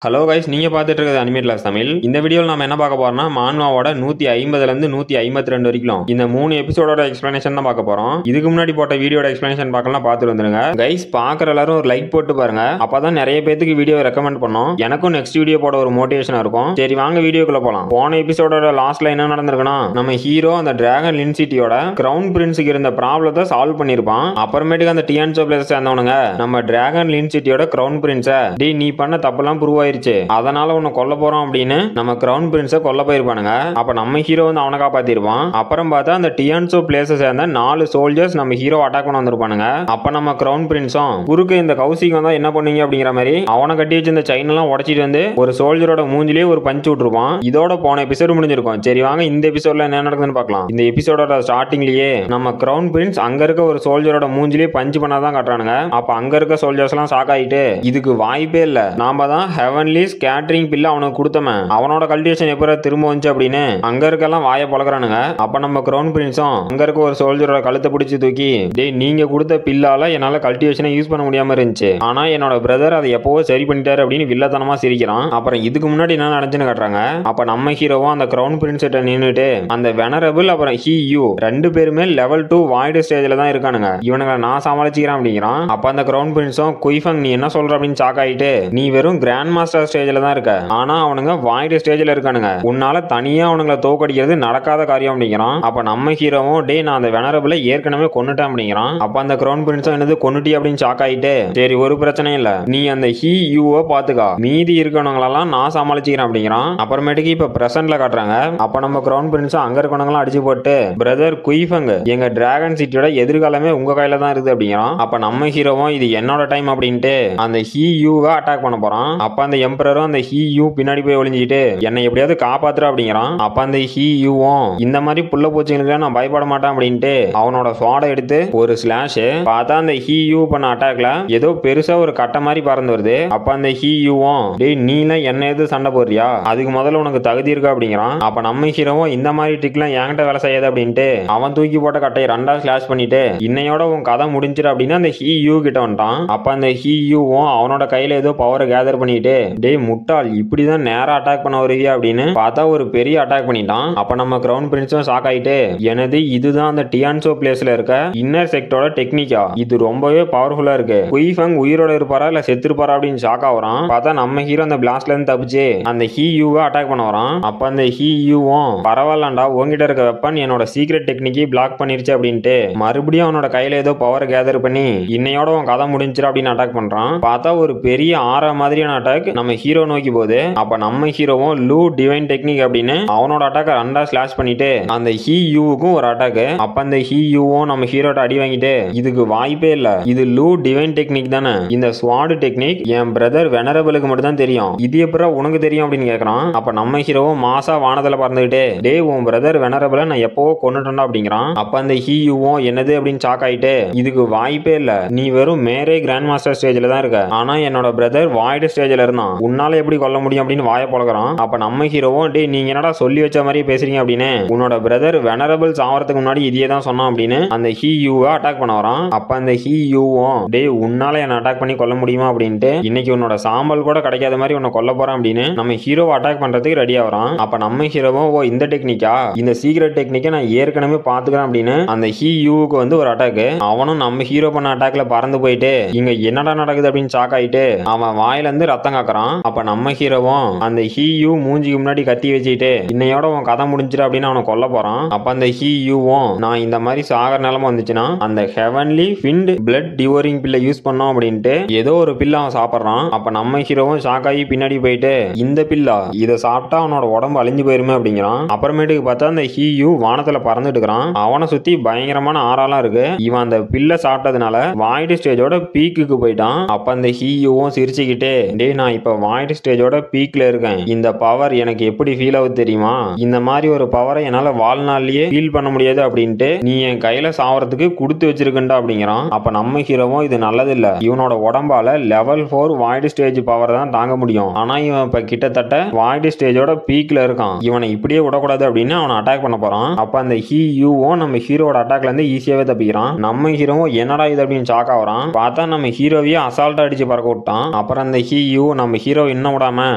Hello guys, நீங்க பார்த்துட்டு இருக்கிறது அனிமேட் கிளாஸ் தமிழ். இந்த வீடியோவில் நம்ம என்ன பார்க்க போறோம்னா மான்வாவோட 150ல இருந்து 152 வரைக்கும் இந்த 3 எபிசோடோட எக்ஸ்பிளனேஷன் தான் பார்க்க போறோம். இதுக்கு முன்னாடி போட்ட வீடியோட எக்ஸ்பிளனேஷன் பார்க்கலாம், பார்த்துட்டு வந்துருங்க. கைஸ், பார்க்குற எல்லாரும் ஒரு லைக் போட்டு பாருங்க, அப்பதான் நிறைய பேருக்கு வீடியோ ரெக்கமெண்ட் பண்ணோம். எனக்கும் நெக்ஸ்ட் வீடியோ போட ஒரு மோட்டிவேஷனா இருக்கும். சரி வாங்க வீடியோக்குள்ள போலாம். போன எபிசோடோட லாஸ்ட்ல என்ன நடந்திருக்குன்னா, நம்ம ஹீரோ அந்த டிராகன் லின்சிட்டியோட கிரவுன் பிரின்ஸுக்கு இருந்த ப்ராப்ளத்தை சால்வ் பண்ணிருப்பான். அப்புறமேட்டுக்கு அந்த டியான்சோ பிளேஸ் சேர்ந்தவனுங்க நம்ம டிராகன் லின்சிட்டியோட கிரவுன் பிரின்ஸை டே நீ பண்ண தப்பெல்லாம் ப்ரூவ் அதனால உன்னை கொல்ல போறோம் அப்படின்னு நம்ம கிரவுன் பிரின்ஸை கொல்ல போயிருப்பானுங்க. அப்ப நம்ம ஹீரோ வந்து அவனை காப்பாத்திருப்பான். அப்புறம் பார்த்தா அந்த டியான்சோ பிளேஸை சேர்ந்த 4 சோல்ஜர்ஸ் நம்ம ஹீரோ அட்டாக் பண்ண வந்திருப்பானுங்க. அப்ப நம்ம கிரவுன் பிரின்ஸும் குறுக்கு இந்த கௌசிக் வந்தா என்ன பண்ணீங்க அப்படிங்கிற மாதிரி அவனை கட்டி வச்சு இந்த செயின் எல்லாம் உடைச்சிட்டு வந்து ஒரு சோல்ஜரோட மூஞ்சிலேயே ஒரு பஞ்ச் விட்டுருப்பான். இதோட போன எபிசோடு முடிஞ்சிருக்கும். சரி வாங்க இந்த எபிசோட்ல என்ன நடக்குதுன்னு பார்க்கலாம். இந்த எபிசோடோட ஸ்டார்டிங்லயே நம்ம கிரவுன் பிரின்ஸ் அங்க இருக்க ஒரு சோல்ஜரோட மூஞ்சிலேயே பஞ்ச் பண்ணாதான் காட்டுறானுங்க. அப்ப அங்க இருக்க சோல்ஜர்ஸ் எல்லாம் ஷாக் ஆயிட்டு இதுக்கு வாய்ப்பே இல்ல, நாம தான் ஹெவன்லி ஸ்கேட்டரிங் பில்ல அவனுக்கு கொடுத்தவன், அவனோட கல்டிவேஷன் எப்ப திரும்ப வந்துச்சு அப்படின்னு அங்க இருக்கலாம் வாயை பழக்கிறானுங்க. அப்ப நம்ம கிரவுன் பிரின்ஸும் அங்க இருக்க ஒரு சோல்ஜரோட கழுத்தை பிடிச்சி தூக்கி டேய் நீங்க கொடுத்த பில்லால என்னால கல்டிவேஷனை யூஸ் பண்ண முடியாம இருந்துச்சு, ஆனா என்னோட பிரதர் அதை எப்பவோ சரி பண்ணிட்டாரு அப்படின்னு வில்லத்தனமா சிரிக்கிறான். அப்புறம் இதுக்கு முன்னாடி என்ன நடந்துச்சுன்னு காட்டுறாங்க. அப்ப நம்ம ஹீரோவும் அந்த கிரவுன் பிரின்ஸ் கிட்ட நின்னுட்டு அந்த வெனரபிள் அப்புறம் ஹி யூ 2 பேருமே லெவல் 2 வாய்டு ஸ்டேஜ்ல தான் இருக்கானுங்க, இவனுங்களை நான் சமாளிச்சுக்கிறேன் அப்படிங்கிறான். அப்ப அந்த கிரவுன் பிரின்ஸும் குய்ஃபங் நீ என்ன சொல்ற அப்படின்னு ஷாக் ஆயிட்டு நீ வெறும் கிராண்ட் மாஸ்டர் ஸ்டேஜ்ல தான் இருக்க, ஆனா அவனுங்க வாய்டு ஸ்டேஜ்ல இருக்கானுங்க, உன்னால தனியா அவனுங்களை தோக்கடிக்கிறது நடக்காத காரியம் அப்படிங்கிறான். அப்ப நம்ம ஹீரோவும் டே நான் அந்த வெனரபிளை ஏற்கனவே கொன்னுட்டேன் அப்படிங்கிறான். அப்ப அந்த கிரவுன் பிரின்ஸும் என்னது கொன்னுட்டி அப்படின்னு ஷாக் ஆயிட்டு சரி ஒரு பிரச்சனை இல்ல, நீ அந்த ஹி யூவை பாத்துக்கா, மீதி இருக்கவங்களெல்லாம் நான் சமாளிச்சுக்கிறேன் அப்படிங்கிறான். அப்புறமேட்டுக்கு இப்ப பிரசன்ட்ல காட்டுறாங்க. அப்ப நம்ம கிரவுன் பிரின்ஸும் அங்க இருக்கவங்களாம் அடிச்சு போட்டு பிரதர் குய்ஃபங் எங்க டிராகன் சிட்டியோட எதிர்காலமே உங்க கையில தான் இருக்குது அப்படிங்கிறான். அப்ப நம்ம ஹீரோவும் இது என்னோட டைம் அப்படின்ட்டு அந்த ஹி யூவை அட்டாக் பண்ண போறான். அப்ப அந்த எம்பரரும் அந்த ஹி யூ பின்னாடி போய் ஒளிஞ்சிட்டு என்னை எப்படியாவது காப்பாத்துற அப்படிங்கிறான். அப்ப அந்த ஹி யூவும் இந்த மாதிரி புள்ள பூச்சிங்களுக்கு நான் பயப்பட மாட்டேன் அப்படின்ட்டு அவனோட ஸ்வாடை எடுத்து ஒரு ஸ்லாஷ் பார்த்தா அந்த ஹி யூ பண்ண அட்டாக்ல ஏதோ பெருசா ஒரு கட்டை மாதிரி பறந்து வருது. அப்ப அந்த ஹி யூவும் டேய் நீலாம் என்ன எது சண்டை போடுறியா, அதுக்கு முதல்ல உனக்கு தகுதி இருக்கா அப்படிங்கிறான். அப்ப நம்ம ஹீரோவும் இந்த மாதிரி ட்ரிக்லாம் என்கிட்ட வேலை செய்யாது அப்படின்ட்டு அவன் தூக்கி போட்ட கட்டையை 2ஆ ஸ்லாஷ் பண்ணிட்டு இன்னையோட உன் கதை முடிஞ்சிரு அப்படின்னு அந்த ஹி யூ கிட்ட வந்துட்டான். அப்ப அந்த ஹி யூவும் அவனோட கையில ஏதோ பவர் கேதர் பண்ணிட்டு டேய் முட்டாள் இப்படிதான் நேரா அட்டாக் பண்ண வருவியா அப்படின்னு பார்த்தா ஒரு பெரிய அட்டாக் பண்ணிட்டான். அப்ப நம்ம கிரவுன் பிரின்ஸும் ஷாக் ஆயிட்டு எனது இதுதான் அந்த டியான்சோ பிளேஸ்ல இருக்க இன்னர் செக்டோட டெக்னிக்கா, இது ரொம்பவே பவர்ஃபுல்லா இருக்கு, குய்ஃபங் உயிரோட இருப்பாரா இல்ல செத்து இருப்பாரா அப்படின்னு ஷாக் ஆகுறான். பார்த்தா நம்ம ஹீரோ அந்த பிளாஸ்ட்ல இருந்து தப்பிச்சு அந்த ஹி யூவை அட்டாக் பண்ண வரான். அப்ப அந்த ஹி யூவும் பரவாயில்லண்டா உங்ககிட்ட இருக்க வெப்பன் என்னோட சீக்ரெட் டெக்னிக்கை பிளாக் பண்ணிருச்சு அப்படின்ட்டு மறுபடியும் அவனோட கையில ஏதோ பவர் கேதர் பண்ணி இன்னையோட உன் கதை முடிஞ்சிரு அப்படின்னு அட்டாக் பண்றான். பார்த்தா ஒரு பெரிய ஆற மாதிரியான அட்டாக் நம்ம ஹீரோ நோக்கி போகுது. அப்ப நம்ம ஹீரோவும் லூ டிவைன் டெக்னிக் அப்படின்னு அவனோட அட்டாக் 2ஆ ஸ்லாஷ் பண்ணிட்டு அந்த ஹி யூவுக்கும் ஒரு அட்டாக். அப்ப அந்த ஹி யூவும் நம்ம ஹீரோட்ட அடி வாங்கிட்டு இதுக்கு வாய்ப்பே இல்ல, இது லூ டிவைன் டெக்னிக் தானே, இந்த ஸ்வாட் டெக்னிக் என் பிரதர் வெனரபிளுக்கு மட்டும் தான் தெரியும், இது எப்பறம் உனக்கு தெரியும் அப்படின்னு கேக்குறான். அப்ப நம்ம ஹீரோவும் மாசா வானத்துல பறந்துகிட்டு டே உன் பிரதர் வெனரபிள நான் எப்பவோ கொன்னுட்டேன்டா அப்படிங்கிறான். அப்ப அந்த ஹி யூவும் என்னது அப்படின்னு ஷாக் ஆயிட்டு இதுக்கு வாய்ப்பே இல்ல, நீ வெறும் மேரே கிராண்ட் மாஸ்டர் ஸ்டேஜ்ல தான் இருக்க, ஆனா என்னோட பிரதர் வாய்டு ஸ்டேஜ்ல இருந்தான், உன்னால எப்படி கொல்ல முடியும் அப்படின்னு வாயை பழகிறான். அப்ப நம்ம ஹீரோவும் டே நீங்க என்னடா சொல்லி வச்ச மாதிரி பேசுறீங்க அப்படின்னு உன்னோட பிரதர் வெனரபிள் சாவறதுக்கு முன்னாடி இதே தான் சொன்னான் அப்படின்னு அந்த ஹி யூவை அட்டாக் பண்ண வரான். அப்ப அந்த ஹி யூவும் டே உன்னால என்ன அட்டாக் பண்ணி கொல்ல முடியுமா அப்படின்ட்டு இன்னைக்கு உன்னோட சாம்பல் கூட கிடைக்காத மாதிரி உன்னை கொல்ல போறான் அப்படின்னு நம்ம ஹீரோவை அட்டாக் பண்றதுக்கு ரெடியா வரான். அப்ப நம்ம ஹீரோவும் ஓ இந்த டெக்னிக்கா, இந்த சீக்ரெட் டெக்னிக்கை நான் ஏற்கனவே பாத்துக்கிறேன் அப்படின்னு அந்த ஹி யூவுக்கு வந்து ஒரு அட்டாக். அவனும் நம்ம ஹீரோ பண்ண அட்டாக்ல பறந்து போயிட்டு இங்க என்னடா நடக்குது அப்படின்னு ஷாக் ஆயிட்டு அவன் வாயில இருந்து ரத்தம் காக்குறான். அப்ப நம்ம ஹீரோவும் அந்த ஹி யூ மூஞ்சிக்கு முன்னாடி கத்தி வச்சுட்டு இன்னையோட உன் கதை முடிஞ்சிரு அப்படின்னு அவனை கொல்ல போறான். அப்ப அந்த ஹி யூவும் நான் இந்த மாதிரி சாகர நிலைமை வந்துச்சுன்னா அந்த ஹெவன்லி ஃபிண்ட் பிளட் டிவோரிங் பில்லை யூஸ் பண்ணோம் அப்படின்ட்டு ஏதோ ஒரு பில்ல அவன் சாப்பிடுறான். அப்ப நம்ம ஹீரோவும் ஷாக் ஆகி பின்னாடி போயிட்டு இந்த பில்லா, இதை சாப்பிட்டா அவனோட உடம்பு அழிஞ்சு போயிருமே அப்படிங்கிறான். அப்புறமேட்டுக்கு பார்த்தா அந்த ஹி யூ வானத்துல பறந்துட்டு இருக்கிறான். அவனை சுத்தி பயங்கரமான ஆறாலாம் இருக்கு. இவன் அந்த பில்ல சாப்பிட்டதுனால வாய்டு ஸ்டேஜோட பீக்குக்கு போயிட்டான். அப்ப அந்த ஹி யூவும் சிரிச்சுக்கிட்டு டே நான் இப்ப வாய்டு ஸ்டேஜோட பீக்ல இருக்கேன், இந்த பவர் எனக்கு எப்படி ஃபீல் ஆகுது தெரியுமா, இந்த மாதிரி ஒரு பவரை என்னால வாழ்நாள்லயே ஃபீல் பண்ண முடியாது அப்படின்ட்டு நீ என் கையில சாவறதுக்கு கொடுத்து வச்சிருக்கா அப்படிங்கிறான். அப்ப நம்ம ஹீரோவும் இது நல்லது இல்ல, இவனோட உடம்பால லெவல் 4 வாய்டு ஸ்டேஜ் பவர் தான் தாங்க முடியும், ஆனா இவன் இப்ப கிட்டத்தட்ட வாய்டு ஸ்டேஜோட பீக்ல இருக்கான், இவனை இப்படியே விடக்கூடாது அப்படின்னு அவனை அட்டாக் பண்ண போறான். அப்ப அந்த ஹி யூவும் நம்ம ஹீரோட அட்டாக்ல இருந்து ஈஸியாவே தப்பிக்கிறான். நம்ம ஹீரோவும் என்னடா இது அப்படின்னு ஷாக் ஆகுறான். பார்த்தா நம்ம ஹீரோவையே அசால்ட்டா அடிச்சு பறக்க விட்டான். அப்புறம் அந்த ஹி யூ நம்ம நம்ம ஹீரோ இன்னும் விடாம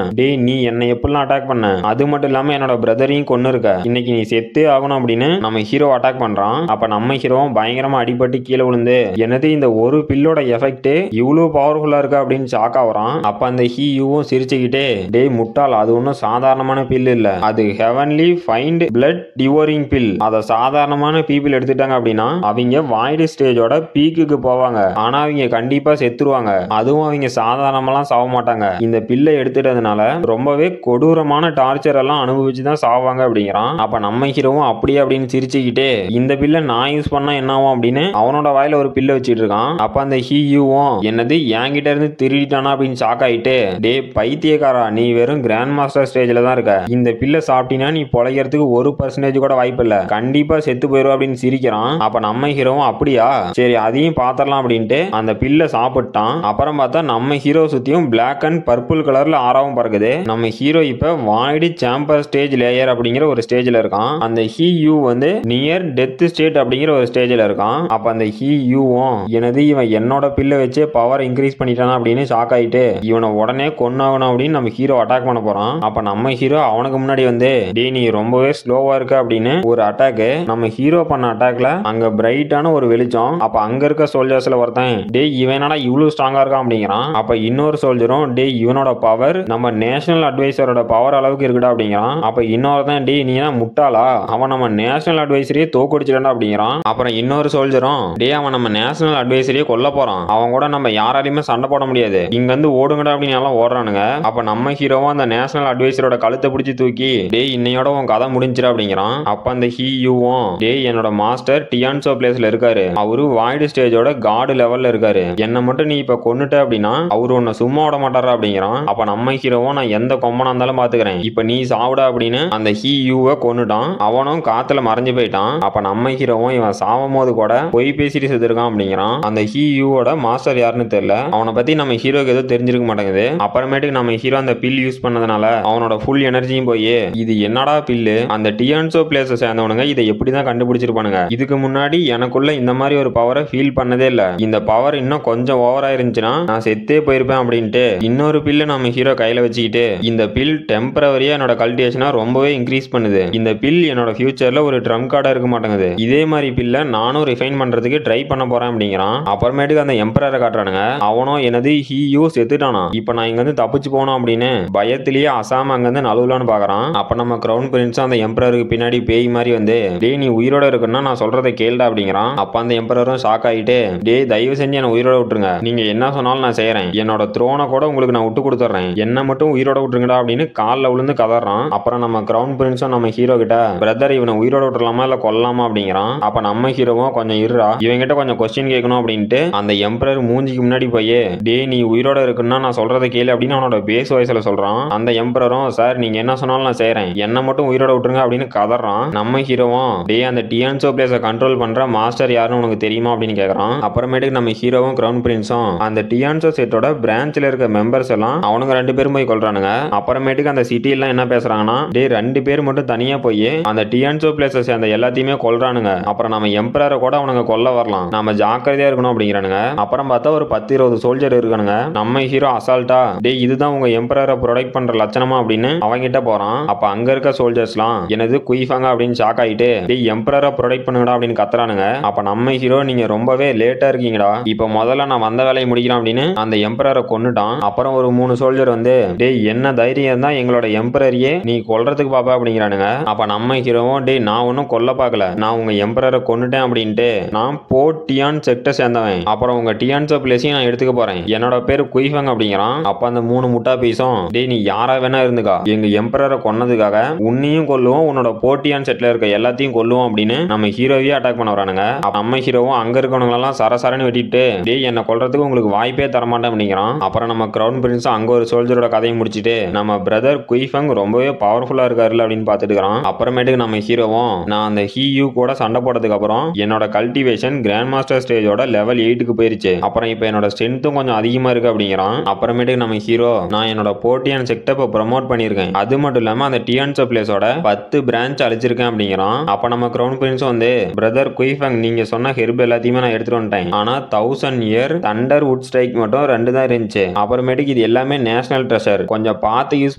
டேய் நீ என்னை எப்படிலாம் அட்டாக் பண்ண, அது மட்டும் இல்லாம என்னோட பிரதரையும் கொன்னு இருக்க, இன்னைக்கு நீ செத்தே ஆகணும் அப்படின்னு நம்ம ஹீரோ அட்டாக் பண்றான். அப்ப நம்ம ஹீரோவும் பயங்கரமா அடிபட்டு கீழே விழுந்து என்னது இந்த ஒரு பில்லோட எஃபெக்ட் இவ்வளவு பவர்ஃபுல்லா இருக்கு அப்படின்னு ஷாக் ஆகுறான். அப்ப அந்த ஹீயும் சிரிச்சுக்கிட்டே டேய் முட்டாள், அது ஒன்றும் சாதாரணமான பில் இல்ல, அது heavenly find blood devouring bill. அதை சாதாரணமான பீப்புள் எடுத்துட்டாங்க அப்படின்னா அவங்க வாய்டு ஸ்டேஜோட பீக்குக்கு போவாங்க, ஆனா அவங்க கண்டிப்பா செத்துருவாங்க, அதுவும் அவங்க சாதாரணமெல்லாம் சாவ மாட்டாங்க. இந்த பில்லை எடுத்துட்டதுனால ரொம்பவே கொடூரமான டார்ச்சர் எல்லாம் அனுபவிச்சு தான் சாவாங்க அப்படிங்கிறான். அப்ப நம்ம ஹீரோவும் அப்படியே அப்படின்னு சிரிச்சுக்கிட்டே இந்த பில்லை நான் யூஸ் பண்ணா என்ன ஆகும் அப்படின்னு அவனோட வாயில ஒரு பில்லை வச்சிட்டு இருக்கான். அப்ப அந்த ஹீயும் என்னது என்கிட்ட இருந்து திருடிட்டானா அப்படின்னு ஷாக் ஆயிட்டு டே பைத்தியக்காரா, நீ வெறும் கிராண்ட் மாஸ்டர் ஸ்டேஜ்ல தான் இருக்க, இந்த பில்லை சாப்பிட்டீங்கன்னா நீ பொழைக்கிறதுக்கு 1% கூட வாய்ப்பு இல்ல, கண்டிப்பா செத்து போயிடும் அப்படின்னு சிரிக்கிறான். அப்ப நம்ம ஹீரோவும் அப்படியா சரி அதையும் பாத்திரலாம் அப்படின்ட்டு அந்த பில்லை சாப்பிட்டான். அப்புறம் பார்த்தா நம்ம ஹீரோ சுத்தியும் பிளாக் அண்ட் பர்பிள் கலர்ல ஆறாவும் பறக்குது. நம்ம ஹீரோ இப்ப வாய்டு சாம்பர் ஸ்டேஜ் லேயர் அப்படிங்கிற ஒரு ஸ்டேஜ்ல இருக்கான். அந்த ஹீயூ வந்து நியர் டெத் ஸ்டேட் அப்படிங்கிற ஒரு ஸ்டேஜ்ல இருக்கான். அப்ப அந்த ஹீயூவும் எனது இவன் என்னோட பில்லை வச்சே பவர் இன்க்ரீஸ் பண்ணிட்டானா அப்படின்னு ஷாக் ஆயிட்டு இவனை உடனே கொன்னாகணும் அப்படின்னு நம்ம ஹீரோ அட்டாக் பண்ண போறான். அப்ப நம்ம ஹீரோ அவனுக்கு முன்னாடி வந்து டே நீ ரொம்பவே ஸ்லோவா இருக்க அப்படின்னு ஒரு அட்டாக். நம்ம ஹீரோ பண்ண அட்டாக்ல அங்க பிரைட்டான ஒரு வெளிச்சம். அப்ப அங்க இருக்க சோல்ஜர்ஸ்ல ஒருத்தன் டே இவனடா இவ்வளவு ஸ்ட்ராங்கா இருக்கான் அப்படிங்கிறான். அப்ப இன்னொரு சோல்ஜரும் டே இவனோட பவர் நம்ம நேஷனல் அட்வைசரோட பவர் அளவுக்கு இருக்குடா அப்படிங்கிறான். அப்ப இன்னொருத்தன் டே நீ என்ன முட்டாளா, அவன் நம்ம நேஷனல் அட்வைசரியே தோக்கடிச்சிடா அப்படிங்கிறான். அப்புறம் இன்னொரு சோல்ஜரும் டே அவன் நம்ம நேஷனல் அட்வைசரியே கொல்ல போறான், அவன் கூட நம்ம யாராலையுமே சண்டை போட முடியாது, இங்க வந்து ஓடுங்கடா அப்படின்னு எல்லாம் ஓடுறானுங்க. அப்ப நம்ம ஹீரோவும் அந்த நேஷனல் அட்வைசரோட கழுத்தை பிடிச்சி தூக்கி டே இன்னையோட உன் கதை முடிஞ்சிரு அப்படிங்கிறான். அப்ப அந்த ஹீயும் டே என்னோட மாஸ்டர் டியான்சோ பிளேஸ்ல இருக்காரு, அவரு வாய்டு ஸ்டேஜோட காடு லெவல்ல இருக்காரு, என்ன மட்டும் நீ இப்ப கொன்னுட்ட அப்படின்னா அவரு உன்னை சும்மா விட மாட்டாரா அப்படிங்கிறான். அப்ப நம்ம ஹீரோவும் நான் எந்த கொம்பனா இருந்தாலும் பாத்துக்கிறேன், இப்ப நீ சாவுடா அப்படின்னு அந்த ஹீயூவை கொன்னுட்டான். அவனும் காத்துல மறைஞ்சு போயிட்டான். அப்ப நம்ம ஹீரோவும் இவன் சாவும் போது கூட பொய் பேசிட்டு செத்துருக்கான் அப்படிங்கிறான். அந்த ஹீயூவோட மாஸ்டர் யாருன்னு தெரியல, அவனை பத்தி நம்ம ஹீரோக்கு எதுவும் தெரிஞ்சிருக்க மாட்டேங்குது. அப்புறமேட்டுக்கு நம்ம ஹீரோ அந்த பில் யூஸ் பண்ணதுனால அவனோட ஃபுல் எனர்ஜியும் போய் இது என்னடா பில்லு, அந்த டியான்சோ பிளேஸை சேர்ந்தவனுங்க இதை எப்படிதான் கண்டுபிடிச்சிருப்பானுங்க, இதுக்கு முன்னாடி எனக்குள்ள இந்த மாதிரி ஒரு பவரை ஃபீல் பண்ணதே இல்ல, இந்த பவர் இன்னும் கொஞ்சம் ஓவரா இருந்துச்சுன்னா நான் செத்தே போயிருப்பேன் அப்படின்ட்டு இன்னொரு பில்லு நம்ம ஹீரோ கையில வச்சுக்கிட்டு இந்த பில் டெம்பரவரியா என்னோட கல்டிவேஷனை ரொம்பவே இன்க்ரீஸ் பண்ணுது, இந்த பில் என்னோட ஃபியூச்சர்ல ஒரு ட்ரம் கார்டா இருக்க மாட்டேங்குது, இதே மாதிரி பில்ல நானும் ரிஃபைன் பண்றதுக்கு ட்ரை பண்ண போறேன் அப்படிங்கிறான். அப்புறமேட்டுக்கு அந்த எம்பரரை காட்டுறானுங்க, அவனும் எனது ஹீயூ செத்துட்டானா, இப்ப நான் இங்க வந்து தப்பிச்சு போனோம் அப்படின்னு பயத்திலேயே அசாம அங்க இருந்து நழுவலான்னு பாக்குறான். அப்ப நம்ம கிரவுன் பிரின்ஸ் அந்த எம்பரருக்கு பின்னாடி பேய் மாதிரி வந்து டே நீ உயிரோட இருக்குன்னா நான் சொல்றதை கேளுடா அப்படிங்கிறான். அப்ப அந்த எம்பரரும் ஷாக் ஆயிட்டு டே தயவு செஞ்சு என்ன உயிரோட விட்டுருங்க, நீங்க என்ன சொன்னாலும் நான் செய்யறேன், என்னோட த்ரோனை கூட உங்களுக்கு நான் விட்டு கொடுத்துறேன், என்ன மட்டும் உயிரோட விட்டுருங்கடா அப்படின்னு காலில் விழுந்து கதறான். அப்புறம் நம்ம கிரவுன் பிரின்ஸும் நம்ம ஹீரோ கிட்ட பிரதர் இவனை உயிரோட விட்டுலாமா இல்ல கொல்லாமா அப்படிங்கிறான். அப்ப நம்ம ஹீரோவும் கொஞ்சம் இருடா இவங்கிட்ட கொஞ்சம் கொஸ்டின் கேட்கணும் அப்படின்ட்டு அந்த எம்பரர் மூஞ்சிக்கு முன்னாடி போய் டே நீ உயிரோட இருக்குன்னா நான் சொல்றதை கேளு அப்படின்னு அவனோட பேஸ் வாய்ஸ்ல சொல்றான். அந்த எம்பரரும் சார் நீங்க என்ன சொன்னாலும் நான் செய்யறேன், என்ன மட்டும் உயிரோட விட்டுருங்க அப்படின்னு கதறான். நம்ம ஹீரோவும் டே அந்த டியான்சோ பிளேஸை கண்ட்ரோல் பண்ற மாஸ்டர் யாருன்னு உனக்கு தெரியுமா அப்படின்னு கேட்கறான். அப்புறமேட்டுக்கு நம்ம ஹீரோவும் கிரவுன் பிரின்ஸும் அந்த டியான்சோ செட்டோட பிரான்ச்ல இருக்க மெம்பர்ஸ் எல்லாம் அவனுங்க 2 பேரும் போய் கொல்றானுங்க. அப்புறமேட்டுக்கு அந்த சிட்டி எல்லாம் என்ன பேசுறாங்கன்னா டே 2 பேர் மட்டும் தனியா போய் அந்த டியான்சோ பிளேஸை சேர்ந்த எல்லாத்தையுமே கொல்றானுங்க, அப்புறம் நம்ம எம்பரரை கூட அவனுங்க கொல்ல வரலாம், நாம ஜாக்கிரதையா இருக்கணும் அப்படிங்கிறானுங்க. அப்புறம் பார்த்தா ஒரு 10-20 சோல்ஜர் இருக்கானுங்க. நம்ம ஹீரோ அசால்ட்டா டே இதுதான் உங்க எம்பரரை ப்ரொடெக்ட் பண்ற லட்சணமா அப்படின்னு அவங்கிட்ட போறான். அப்ப அங்க இருக்க சோல்ஜர்ஸ்லாம் எனது குயிஃபாங்க அப்படின்னு ஷாக் ஆயிட்டு டே எம்பரரை ப்ரொடெக்ட் பண்ணுங்கடா அப்படின்னு கத்துறானுங்க. அப்ப நம்ம ஹீரோ நீங்க ரொம்பவே லேட்டா இருக்கீங்கடா, இப்ப முதல்ல நான் வந்த வேலையை முடிக்கிறேன் அப்படின்னு அந்த எம்பரரை கொன்னுட்டான். அப்புறம் ஒரு 3 சோல்ஜர் வந்து டே என்ன தைரியம் தான் எங்களோட எம்பரரையே நீ கொல்றதுக்கு பாப்பா அப்படிங்கிறானுங்க. அப்ப நம்ம ஹீரோவும் டே நான் ஒன்னும் கொல்ல பார்க்கல, நான் உங்க எம்பரரை கொன்னுட்டேன் அப்படின்ட்டு நான் போர்ட் டியான் செக்டை சேர்ந்தவன், அப்புறம் உங்க டியான்சோ பிளேஸையும் நான் எடுத்துக்க போறேன், என்னோட பேரு குயிஃபங் அப்படிங்கிறான். அப்ப அந்த 3 முட்டா பீஸும் டே நீ யாரா வேணா இருந்துக்கா, எங்க எம்பரரை கொன்னதுக்காக உன்னையும் கொல்லுவோம், உன்னோட போர்ட்டியான் செட்ல இருக்க எல்லாத்தையும் கொல்லுவோம் அப்படின்னு நம்ம ஹீரோவையே அட்டாக் பண்ண வரானுங்க. நம்ம ஹீரோவும் அங்க இருக்கவங்க எல்லாம் சரசரன்னு வெட்டிட்டு டே என்ன கொல்றதுக்கு உங்களுக்கு வாய்ப்பே தரமாட்டேன் அப்படிங்கிறான். அப்புறம் நம்ம கிரவுன் பிரின்ஸ் அங்க ஒரு சோல்ஜரோட கதையை முடிச்சுட்டு நம்ம பிரதர் குயிஃபங் ரொம்பவே பவர்ஃபுல்லா இருக்காருல்ல அப்படின்னு பாத்துட்டு இருக்கான். அப்புறமேட்டுக்கு நம்ம ஹீரோவும் நான் அந்த ஹீயூ கூட சண்டை போட்டதுக்கு அப்புறம் என்னோட கல்டிவேஷன் கிராண்ட் மாஸ்டர் ஸ்டேஜோட லெவல் 8க்கு போயிருச்சு, அப்புறம் இப்ப என்னோட ஸ்ட்ரென்த்தும் கொஞ்சம் அதிகமா இருக்கு அப்படிங்கிறான். அப்புறமேட்டுக்கு நம்ம ஹீரோ நான் என்னோட போர்ட்டியான் செக்டை இப்போ ப்ரமோட் பண்ணியிருக்கேன், அது மட்டும் இல்லாம அந்த டியான்சோ பிளேஸோட 10 பிரான்ச் அழிச்சிருக்கேன் அப்படிங்கிறான். அப்ப நம்ம கிரவுன் பிரின்ஸ் வந்து பிரதர் குயிஃபங் நீங்க சொன்ன ஹெர்ப் எல்லாத்தையுமே நான் எடுத்துட்டு வந்துட்டேன், ஆனா 1000 இயர் தண்டர் வுட் ஸ்ட்ரைக் மட்டும் 2 தான் இருந்துச்சு, அப்புறமேட்டுக்கு இது எல்லாமே நேஷனல் ட்ரெஷர், கொஞ்சம் பார்த்து யூஸ்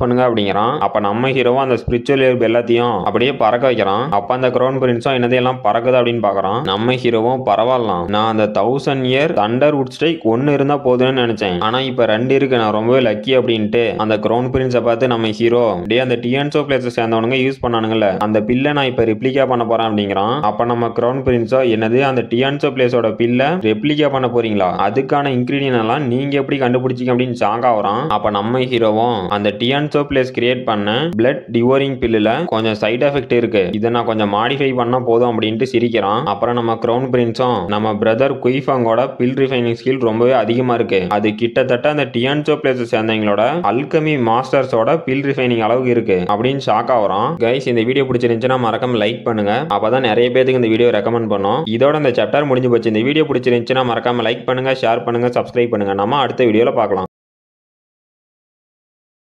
பண்ணுங்க அப்படிங்கிறான். அப்ப நம்ம ஹீரோவும் அந்த ஸ்பிரிச்சுவல் ஹெர்ப் எல்லாத்தையும் அப்படியே பறக்க வைக்கிறான். அப்ப அந்த கிரவுன் பிரின்ஸும் என்னதையெல்லாம் பறக்குது அப்படின்னு பாக்குறான். நம்ம ஹீரோவும் பரவாயில்லாம், நான் அந்த 1000 இயர் தண்டர் வுட் ஸ்ட்ரைக் 1 இருந்தா போதும்னு நினைச்சேன், ஆனா இப்ப 2 இருக்கு, நான் ரொம்பவே லக்கி அப்படின்ட்டு அந்த கிரவுன் பிரின்ஸை பார்த்து நம்ம ஹீரோ டே அந்த டிஎன்சோ பிளேஸ் சேர்ந்தவனுங்க யூஸ் பண்ணானுங்கல்ல அந்த பில்லை நான் இப்ப ரெப்ளிகா பண்ண போறேன் அப்படிங்கிறான். அப்ப நம்ம கிரவுன் பிரின்ஸோ என்னது அந்த டிஎன்சோ பிளேஸோட பில்லை ரெப்ளிகா பண்ண போறீங்களா, அதுக்கான இன்கிரீடியன்ட் எல்லாம் நீங்க எப்படி கண்டுபிடிச்சிங்க அப்படின்னு ஷாக் ஆகுறான். அப்ப நம்ம ஹீரோவும் அந்த டிஎன்சோ பிளேஸ் கிரியேட் பண்ண பிளட் டிவோரிங் பில்லுல கொஞ்சம் சைடு எஃபெக்ட் இருக்கு, இதை நான் கொஞ்சம் மாடிஃபை பண்ணா போதும் அப்படின்ட்டு சிரிக்கிறான். அப்புறம் நம்ம கிரவுன் பிரின்ஸும் நம்ம பிரதர் குயிஃபாங்கோட பில் ரிஃபைனிங் ஸ்கில் ரொம்பவே அதிகமா இருக்கு, அது கிட்டத்தட்ட அந்த டிஎன்சோ பிளேஸ் சேர்ந்தவங்களோட அல்கமி மாஸ்டர்ஸோட பில் ரிஃபைனிங் அளவுக்கு இருக்கு அப்படின்னு ஷாக் ஆகுறான். கைஸ், இந்த வீடியோ பிடிச்சிருந்துச்சுன்னா மறக்காம லைக் பண்ணுங்க, அப்பதான் நிறைய பேருக்கு இந்த வீடியோ ரெக்கமெண்ட் பண்ணும். இதோட இந்த சாப்டர் முடிஞ்சு போச்சு. இந்த வீடியோ பிடிச்சிருந்துச்சுன்னா மறக்காம லைக் பண்ணுங்க, ஷேர் பண்ணுங்க, சப்ஸ்கிரைப் பண்ணுங்க. நம்ம அடுத்த வீடியோல பார்க்கலாம்.